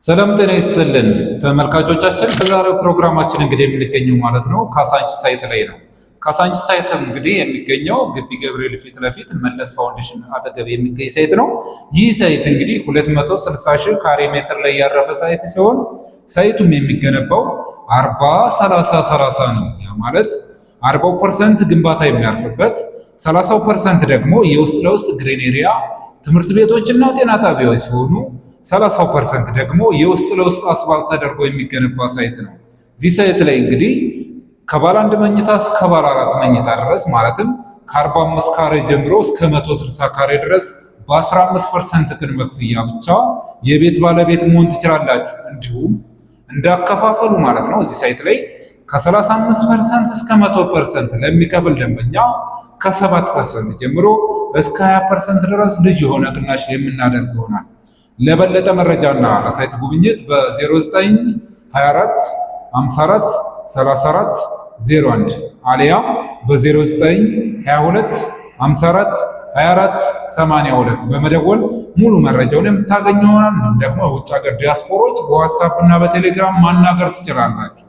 ሰላም ጤና ይስጥልን ተመልካቾቻችን፣ በዛሬው ፕሮግራማችን እንግዲህ የምንገኘው ማለት ነው ካሳንቺስ ሳይት ላይ ነው። ካሳንቺስ ሳይት እንግዲህ የሚገኘው ግቢ ገብርኤል ፊት ለፊት መለስ ፋውንዴሽን አጠገብ የሚገኝ ሳይት ነው። ይህ ሳይት እንግዲህ 260 ሺህ ካሬ ሜትር ላይ ያረፈ ሳይት ሲሆን ሳይቱም የሚገነባው 40-30-30 ነው። ያ ማለት 40% ግንባታ የሚያርፍበት 30% ደግሞ የውስጥ ለውስጥ ግሪን ኤሪያ ትምህርት ቤቶችና ጤና ጣቢያዎች ሲሆኑ 30% ደግሞ የውስጥ ለውስጥ አስፋልት ተደርጎ የሚገነባ ሳይት ነው። እዚህ ሳይት ላይ እንግዲህ ከባለ 1 መኝታ እስከ ባለ 4 መኝታ ድረስ ማለትም ከ45 ካሬ ጀምሮ እስከ 160 ካሬ ድረስ በ15% ቅድመ ክፍያ ብቻ የቤት ባለቤት መሆን ትችላላችሁ። እንዲሁም እንዳከፋፈሉ ማለት ነው እዚህ ሳይት ላይ ከ35% እስከ 100% ለሚከፍል ደንበኛ ከ7% ጀምሮ እስከ 20% ድረስ ልጅ የሆነ ቅናሽ የምናደርግ ይሆናል። ለበለጠ መረጃና ለሳይት ጉብኝት በ0924 54 34 01 አሊያም በ0922 54 24 82 በመደወል ሙሉ መረጃውን የምታገኙ ይሆናል። ደግሞ የውጭ ሀገር ዲያስፖሮች በዋትሳፕ እና በቴሌግራም ማናገር ትችላላችሁ።